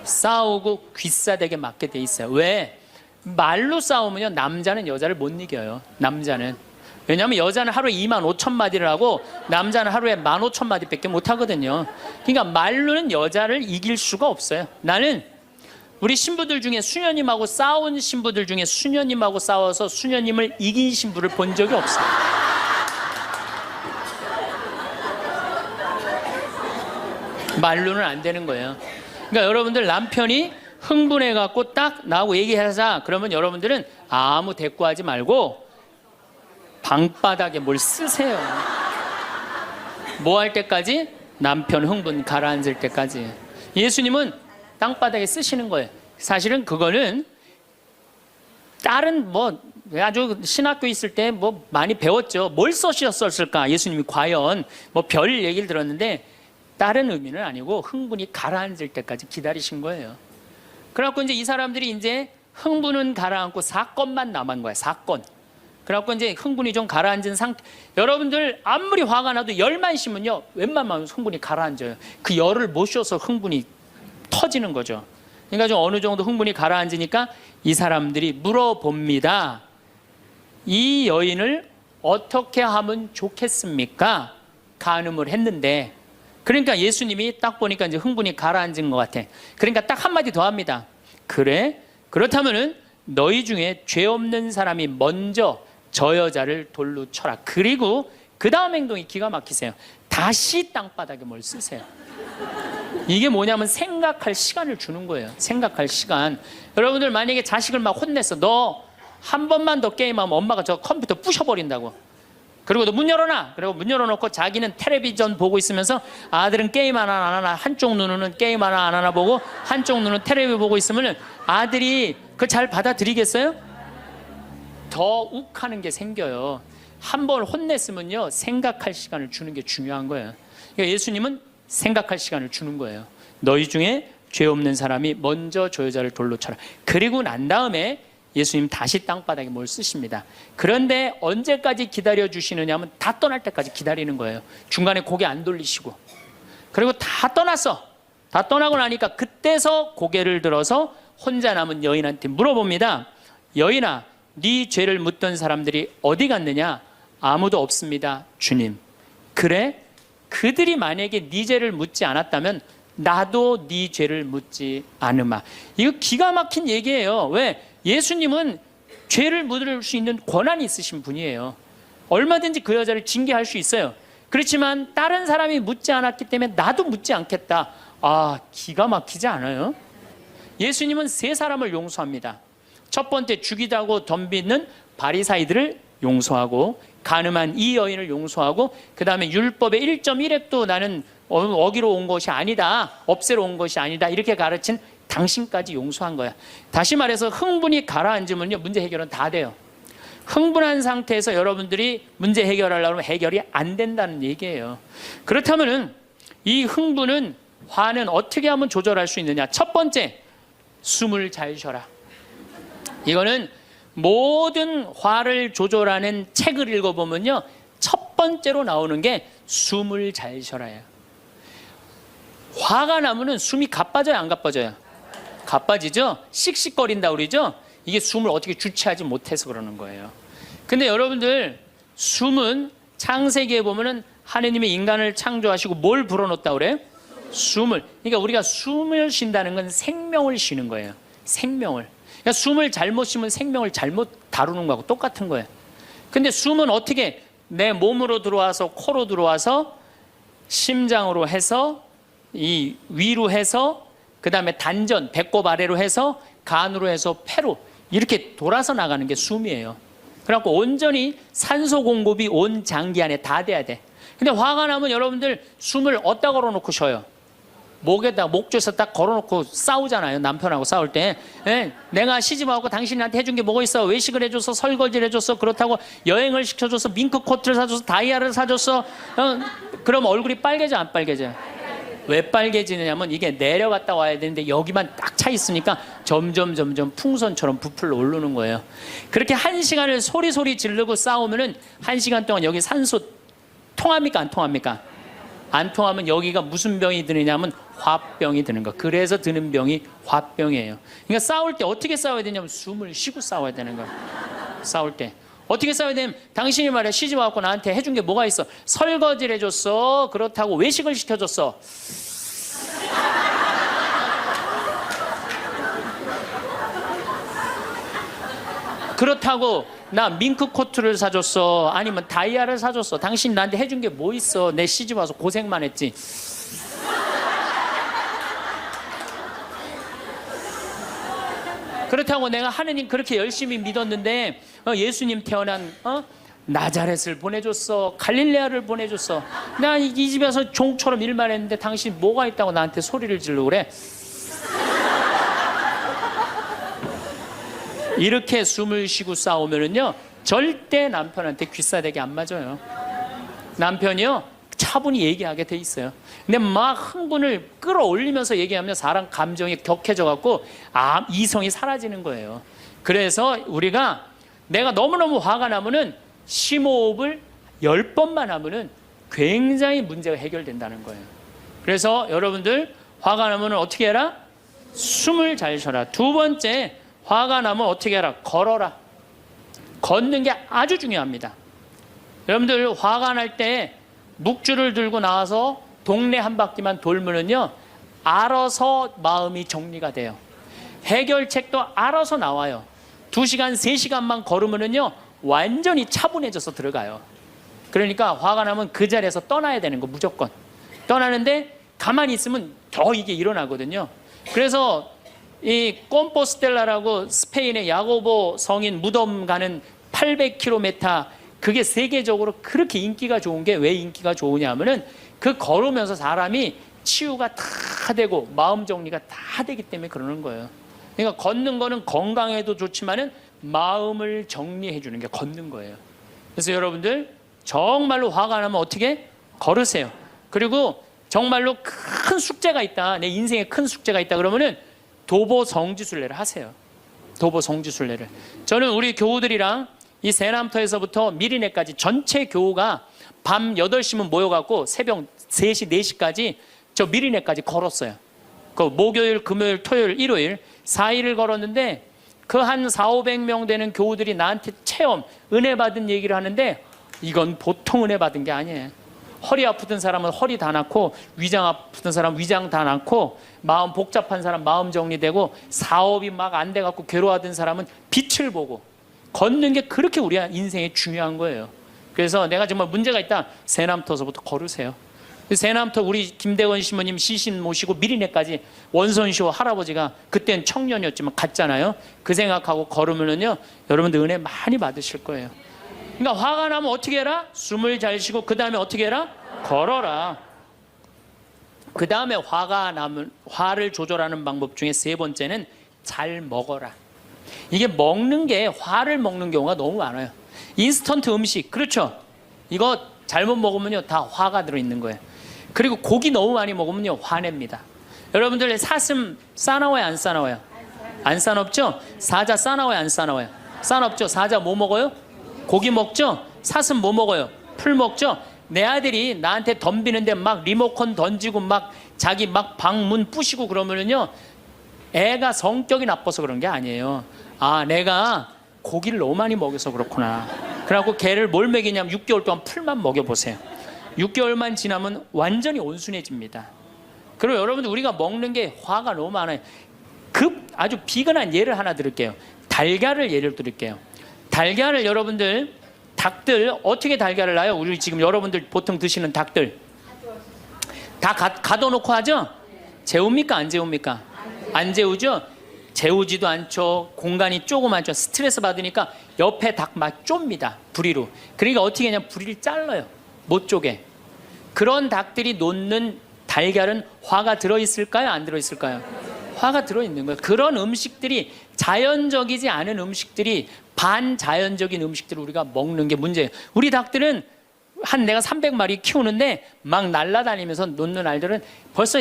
[SPEAKER 1] 싸우고 귀싸대게 맞게 돼 있어요. 왜? 말로 싸우면요 남자는 여자를 못 이겨요. 남자는. 왜냐하면 여자는 하루에 25,000마디를 하고 남자는 하루에 15,000마디밖에 못 하거든요. 그러니까 말로는 여자를 이길 수가 없어요. 나는 우리 신부들 중에 수녀님하고 싸운 신부들 중에 수녀님하고 싸워서 수녀님을 이긴 신부를 본 적이 없어요. 말로는 안 되는 거예요. 그러니까 여러분들 남편이 흥분해갖고 딱 나하고 얘기하자 그러면 여러분들은 아무 대꾸하지 말고 방바닥에 뭘 쓰세요. 뭐 할 때까지? 남편 흥분 가라앉을 때까지. 예수님은 땅바닥에 쓰시는 거예요. 사실은 그거는 다른 뭐 아주 신학교 있을 때 뭐 많이 배웠죠. 뭘 써셨을까? 예수님이 과연 뭐 별 얘기를 들었는데 다른 의미는 아니고 흥분이 가라앉을 때까지 기다리신 거예요. 그래갖고 이제 이 사람들이 이제 흥분은 가라앉고 사건만 남은 거야. 사건. 그래갖고 이제 흥분이 좀 가라앉은 상태. 여러분들 아무리 화가 나도 열만 심으면요 웬만하면 흥분이 가라앉아요. 그 열을 못 쉬어서 흥분이 터지는 거죠. 그러니까 좀 어느 정도 흥분이 가라앉으니까 이 사람들이 물어봅니다. 이 여인을 어떻게 하면 좋겠습니까? 간음을 했는데. 그러니까 예수님이 딱 보니까 이제 흥분이 가라앉은 것 같아. 그러니까 딱 한마디 더 합니다. 그래? 그렇다면은 너희 중에 죄 없는 사람이 먼저 저 여자를 돌로 쳐라. 그리고 그 다음 행동이 기가 막히세요. 다시 땅바닥에 뭘 쓰세요. 이게 뭐냐면 생각할 시간을 주는 거예요. 생각할 시간. 여러분들 만약에 자식을 막 혼냈어. 너 한 번만 더 게임하면 엄마가 저 컴퓨터 부셔버린다고. 그리고 너 문 열어놔. 그리고 문 열어놓고 자기는 텔레비전 보고 있으면서 아들은 게임 하나 안 하나, 한쪽 눈으로는 게임 하나 안 하나 보고 한쪽 눈은 텔레비 보고 있으면 아들이 그걸 잘 받아들이겠어요? 더 욱하는 게 생겨요. 한 번 혼냈으면요 생각할 시간을 주는 게 중요한 거예요. 그러니까 예수님은 생각할 시간을 주는 거예요. 너희 중에 죄 없는 사람이 먼저 저 여자를 돌로 쳐라. 그리고 난 다음에 예수님 다시 땅바닥에 뭘 쓰십니다. 그런데 언제까지 기다려 주시느냐 하면 다 떠날 때까지 기다리는 거예요. 중간에 고개 안 돌리시고. 그리고 다 떠났어. 다 떠나고 나니까 그때서 고개를 들어서 혼자 남은 여인한테 물어봅니다. 여인아, 네 죄를 묻던 사람들이 어디 갔느냐? 아무도 없습니다, 주님. 그래? 그들이 만약에 네 죄를 묻지 않았다면 나도 네 죄를 묻지 않으마. 이거 기가 막힌 얘기예요. 왜? 예수님은 죄를 묻을 수 있는 권한이 있으신 분이에요. 얼마든지 그 여자를 징계할 수 있어요. 그렇지만 다른 사람이 묻지 않았기 때문에 나도 묻지 않겠다. 아, 기가 막히지 않아요? 예수님은 세 사람을 용서합니다. 첫 번째, 죽이다고 덤비는 바리사이들을 용서하고, 간음한 이 여인을 용서하고, 그 다음에 율법의 1.1획도 나는 어기로 온 것이 아니다, 없애러 온 것이 아니다, 이렇게 가르친 당신까지 용서한 거야. 다시 말해서 흥분이 가라앉으면요, 문제 해결은 다 돼요. 흥분한 상태에서 여러분들이 문제 해결하려면 해결이 안 된다는 얘기예요. 그렇다면은 이 흥분은, 화는 어떻게 하면 조절할 수 있느냐? 첫 번째, 숨을 잘 쉬어라. 이거는 모든 화를 조절하는 책을 읽어보면요, 첫 번째로 나오는 게 숨을 잘 쉬어라예요. 화가 나면은 숨이 가빠져요, 안 가빠져요? 가빠지죠? 씩씩거린다 그러죠? 이게 숨을 어떻게 주체하지 못해서 그러는 거예요. 근데 여러분들, 숨은 창세기에 보면은 하느님이 인간을 창조하시고 뭘 불어넣었다 그래요? 숨을. 그러니까 우리가 숨을 쉰다는 건 생명을 쉬는 거예요. 생명을. 그러니까 숨을 잘못 쉬면 생명을 잘못 다루는 거하고 똑같은 거예요. 근데 숨은 어떻게 내 몸으로 들어와서 코로 들어와서 심장으로 해서 이 위로 해서 그 다음에 단전, 배꼽 아래로 해서 간으로 해서 폐로 이렇게 돌아서 나가는 게 숨이에요. 그래갖고 온전히 산소 공급이 온 장기 안에 다 돼야 돼. 근데 화가 나면 여러분들 숨을 어디다 걸어놓고 쉬어요? 목에다, 목줄에서 딱 걸어놓고 싸우잖아요. 남편하고 싸울 때. 예, 내가 시집와서 당신한테 해준 게 뭐가 있어? 외식을 해줘서, 설거지를 해줬어, 그렇다고 여행을 시켜줘서, 밍크 코트를 사줘서, 다이아를 사줬어. 그럼 얼굴이 빨개져, 안 빨개져요? 왜 빨개지느냐면 이게 내려갔다 와야 되는데 여기만 딱 차 있으니까 점점 풍선처럼 부풀러 오르는 거예요. 그렇게 1시간을 소리 지르고 싸우면은 1시간 동안 여기 산소 통합니까, 안 통합니까? 안 통하면 여기가 무슨 병이 드느냐면 화병이 드는 거. 그래서 드는 병이 화병이에요. 그러니까 싸울 때 어떻게 싸워야 되냐면 숨을 쉬고 싸워야 되는 거예요. 싸울 때 어떻게 싸워야 되냐면, 당신이 말이야, 시집 와갖고 나한테 해준 게 뭐가 있어? 설거지를 해줬어, 그렇다고 외식을 시켜줬어. 그렇다고 나 밍크 코트를 사줬어, 아니면 다이아를 사줬어. 당신 나한테 해준 게 뭐 있어? 내 시집 와서 고생만 했지. 그렇다고 내가 하느님 그렇게 열심히 믿었는데 예수님 태어난 나자렛을 보내줬어, 갈릴레아를 보내줬어. 나 이 집에서 종처럼 일만 했는데 당신 뭐가 있다고 나한테 소리를 지르고 그래? 이렇게 숨을 쉬고 싸우면은요, 절대 남편한테 귀싸대기 안 맞아요. 남편이요, 차분히 얘기하게 돼 있어요. 근데 막 흥분을 끌어올리면서 얘기하면 사람 감정이 격해져 갖고 이성이 사라지는 거예요. 그래서 우리가, 내가 너무너무 화가 나면은 심호흡을 10번만 하면은 굉장히 문제가 해결된다는 거예요. 그래서 여러분들, 화가 나면은 어떻게 해라? 숨을 잘 쉬어라. 두 번째, 화가 나면 어떻게 해라? 걸어라. 걷는 게 아주 중요합니다. 여러분들, 화가 날 때 묵주를 들고 나와서 동네 한 바퀴만 돌면은요, 알아서 마음이 정리가 돼요. 해결책도 알아서 나와요. 2시간, 3시간만 걸으면은요, 완전히 차분해져서 들어가요. 그러니까 화가 나면 그 자리에서 떠나야 되는 거, 무조건. 떠나는데 가만히 있으면 더 이게 일어나거든요. 그래서 이 꼼포스텔라라고 스페인의 야고보 성인 무덤 가는 800km, 그게 세계적으로 그렇게 인기가 좋은 게, 왜 인기가 좋으냐면은 그 걸으면서 사람이 치유가 다 되고 마음 정리가 다 되기 때문에 그러는 거예요. 그러니까 걷는 거는 건강에도 좋지만은 마음을 정리해 주는 게 걷는 거예요. 그래서 여러분들, 정말로 화가 나면 어떻게? 걸으세요. 그리고 정말로 큰 숙제가 있다, 내 인생에 큰 숙제가 있다 그러면은 도보 성지순례를 하세요. 도보 성지순례를. 저는 우리 교우들이랑 이 세남터에서부터 미리네까지 전체 교우가 밤 8시면 모여갖고 새벽 3시, 4시까지 저 미리네까지 걸었어요. 그 목요일, 금요일, 토요일, 일요일 4일을 걸었는데 그 한 4,500명 되는 교우들이 나한테 체험, 은혜 받은 얘기를 하는데 이건 보통 은혜 받은 게 아니에요. 허리 아프던 사람은 허리 다 낫고, 위장 아프던 사람은 위장 다 낫고, 마음 복잡한 사람 마음 정리되고, 사업이 막 안 돼갖고 괴로워하던 사람은 빛을 보고, 걷는 게 그렇게 우리 인생에 중요한 거예요. 그래서 내가 정말 문제가 있다, 새남터서부터 걸으세요. 새남터 우리 김대건 신부님 시신 모시고 미리네까지 원선시호 할아버지가 그땐 청년이었지만 갔잖아요. 그 생각하고 걸으면요 여러분들 은혜 많이 받으실 거예요. 그러니까 화가 나면 어떻게 해라? 숨을 잘 쉬고 그 다음에 어떻게 해라? 걸어라. 그 다음에 화가 나면 화를 조절하는 방법 중에 세 번째는 잘 먹어라. 이게 먹는 게 화를 먹는 경우가 너무 많아요. 인스턴트 음식, 그렇죠? 이거 잘못 먹으면요 다 화가 들어있는 거예요. 그리고 고기 너무 많이 먹으면요 화냅니다. 여러분들 사슴 싸나워요 안 싸나워요? 안 싸납죠? 사자 싸나워요 안 싸나워요? 싸납죠? 사자 뭐 먹어요? 고기 먹죠? 사슴 뭐 먹어요? 풀 먹죠? 내 아들이 나한테 덤비는데 막 리모컨 던지고 막 자기 막 방문 부시고 그러면은요 애가 성격이 나빠서 그런 게 아니에요. 아, 내가 고기를 너무 많이 먹여서 그렇구나. 그래갖고 걔를 뭘 먹이냐면 6개월 동안 풀만 먹여보세요. 6개월만 지나면 완전히 온순해집니다. 그리고 여러분들 우리가 먹는 게 화가 너무 많아요. 아주 비근한 예를 하나 드릴게요. 달걀을 예를 드릴게요. 달걀을 여러분들 닭들 어떻게 달걀을 낳아요? 우리 지금 여러분들 보통 드시는 닭들 다 가둬놓고 하죠? 재웁니까 안 재웁니까? 안 재우죠? 재우지도 않죠. 공간이 조그맣죠. 스트레스 받으니까 옆에 닭 막 좁니다. 부리로. 그러니까 어떻게 하냐면 부리를 잘라요. 못 쪼개. 그런 닭들이 놓는 달걀은 화가 들어있을까요? 안 들어있을까요? 화가 들어있는 거예요. 그런 음식들이 자연적이지 않은 음식들이 반자연적인 음식들을 우리가 먹는 게 문제예요. 우리 닭들은 내가 300마리 키우는데 막 날아다니면서 놓는 알들은 벌써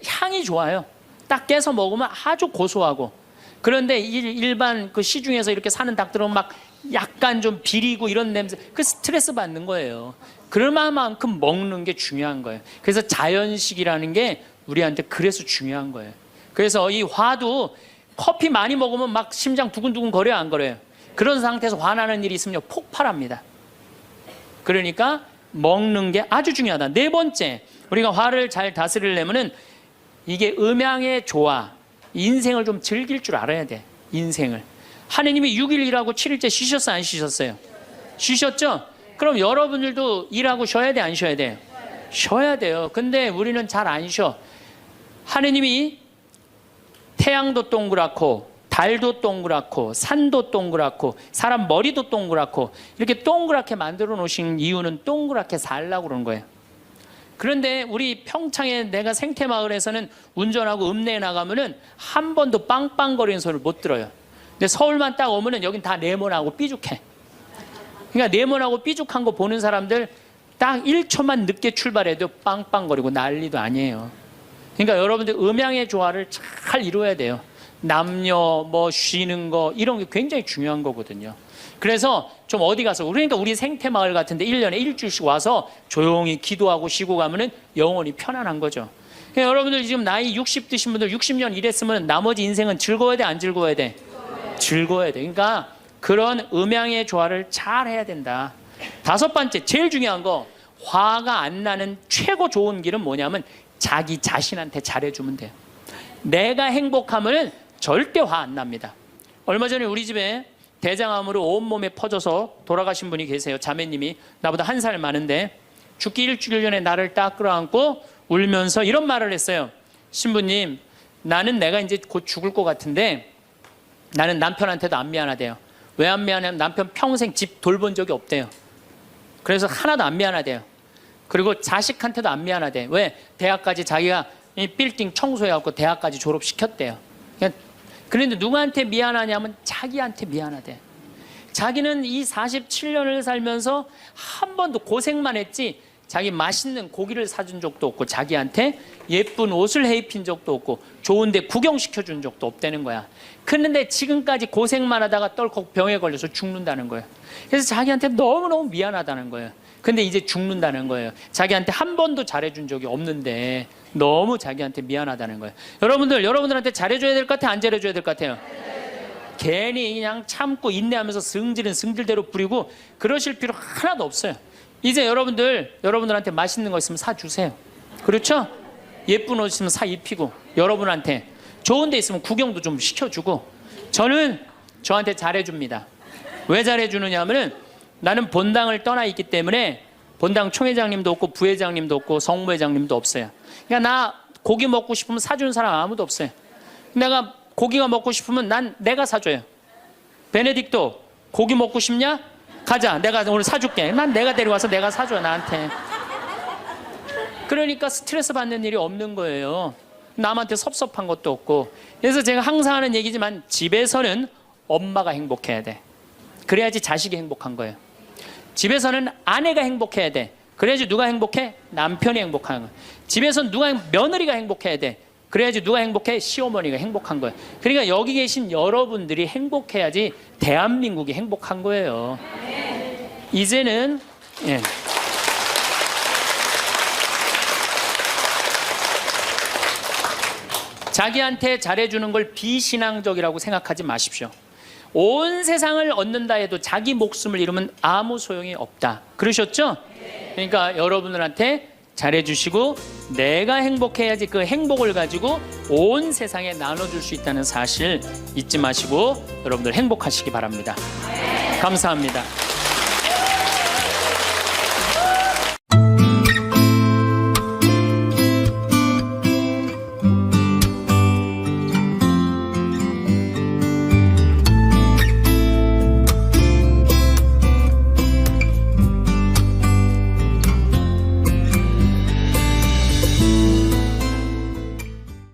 [SPEAKER 1] 향이 좋아요. 딱 깨서 먹으면 아주 고소하고. 그런데 일반 그 시중에서 이렇게 사는 닭들은 막 약간 좀 비리고 이런 냄새, 그 스트레스 받는 거예요. 그럴 만큼 먹는 게 중요한 거예요. 그래서 자연식이라는 게 우리한테 그래서 중요한 거예요. 그래서 이 화도 커피 많이 먹으면 막 심장 두근두근 거려요, 안 거려요? 그런 상태에서 화나는 일이 있으면 폭발합니다. 그러니까 먹는 게 아주 중요하다. 네 번째, 우리가 화를 잘 다스리려면은 이게 음양의 조화, 인생을 좀 즐길 줄 알아야 돼. 인생을. 하느님이 6일 일하고 7일째 쉬셨어요, 안 쉬셨어요? 쉬셨죠? 그럼 여러분들도 일하고 쉬어야 돼, 안 쉬어야 돼요? 쉬어야 돼요. 근데 우리는 잘 안 쉬어. 하느님이 태양도 동그랗고 달도 동그랗고 산도 동그랗고 사람 머리도 동그랗고 이렇게 동그랗게 만들어 놓으신 이유는 동그랗게 살라고 그러는 거예요. 그런데 우리 평창에 내가 생태마을에서는 운전하고 읍내에 나가면은 한 번도 빵빵거리는 소리를 못 들어요. 근데 서울만 딱 오면은 여긴 다 네모나고 삐죽해. 그러니까 네모나고 삐죽한 거 보는 사람들 딱 1초만 늦게 출발해도 빵빵거리고 난리도 아니에요. 그러니까 여러분들 음양의 조화를 잘 이루어야 돼요. 남녀 뭐 쉬는 거 이런 게 굉장히 중요한 거거든요. 그래서 좀 어디 가서 그러니까 우리 생태마을 같은데 1년에 일주일씩 와서 조용히 기도하고 쉬고 가면은 영혼이 편안한 거죠. 그러니까 여러분들 지금 나이 60 드신 분들 60년 일했으면 나머지 인생은 즐거워야 돼, 안 즐거워야 돼? 즐거워야 돼. 그러니까 그런 음양의 조화를 잘 해야 된다. 다섯 번째, 제일 중요한 거, 화가 안 나는 최고 좋은 길은 뭐냐면 자기 자신한테 잘해주면 돼요. 내가 행복하면 절대 화 안 납니다. 얼마 전에 우리 집에 대장암으로 온몸에 퍼져서 돌아가신 분이 계세요. 자매님이 나보다 1살 많은데 죽기 일주일 전에 나를 딱 끌어안고 울면서 이런 말을 했어요. 신부님, 나는 내가 이제 곧 죽을 것 같은데 나는 남편한테도 안 미안하대요. 왜 안 미안하냐면 남편 평생 집 돌본 적이 없대요. 그래서 하나도 안 미안하대요. 그리고 자식한테도 안 미안하대. 왜? 대학까지 자기가 이 빌딩 청소해갖고 대학까지 졸업시켰대요. 그런데 누구한테 미안하냐면 자기한테 미안하대. 자기는 이 47년을 살면서 한 번도 고생만 했지 자기 맛있는 고기를 사준 적도 없고 자기한테 예쁜 옷을 해입힌 적도 없고 좋은데 구경시켜준 적도 없다는 거야. 그런데 지금까지 고생만 하다가 떨컥 병에 걸려서 죽는다는 거예요. 그래서 자기한테 너무너무 미안하다는 거예요. 근데 이제 죽는다는 거예요. 자기한테 한 번도 잘해준 적이 없는데 너무 자기한테 미안하다는 거예요. 여러분들한테 잘해줘야 될 것 같아요? 안 잘해줘야 될 것 같아요? 괜히 그냥 참고 인내하면서 승질은 승질대로 부리고 그러실 필요 하나도 없어요. 이제 여러분들한테 맛있는 거 있으면 사주세요. 그렇죠? 예쁜 옷 있으면 사 입히고, 여러분한테 좋은 데 있으면 구경도 좀 시켜주고. 저는 저한테 잘해줍니다. 왜 잘해주느냐 하면은 나는 본당을 떠나 있기 때문에 본당 총회장님도 없고 부회장님도 없고 성무회장님도 없어요. 그러니까 나 고기 먹고 싶으면 사주는 사람 아무도 없어요. 내가 고기가 먹고 싶으면 내가 사줘요. 베네딕토 고기 먹고 싶냐? 가자, 내가 오늘 사줄게. 난 내가 데려와서 내가 사줘, 나한테. 그러니까 스트레스 받는 일이 없는 거예요. 남한테 섭섭한 것도 없고. 그래서 제가 항상 하는 얘기지만 집에서는 엄마가 행복해야 돼. 그래야지 자식이 행복한 거예요. 집에서는 아내가 행복해야 돼. 그래야지 누가 행복해? 남편이 행복한 거예요. 집에서는 며느리가 행복해야 돼. 그래야지 누가 행복해? 시어머니가 행복한 거예요. 그러니까 여기 계신 여러분들이 행복해야지 대한민국이 행복한 거예요. 이제는 자기한테 잘해주는 걸 비신앙적이라고 생각하지 마십시오. 온 세상을 얻는다 해도 자기 목숨을 잃으면 아무 소용이 없다. 그러셨죠? 그러니까 여러분들한테 잘해주시고 내가 행복해야지 그 행복을 가지고 온 세상에 나눠줄 수 있다는 사실 잊지 마시고 여러분들 행복하시기 바랍니다. 감사합니다.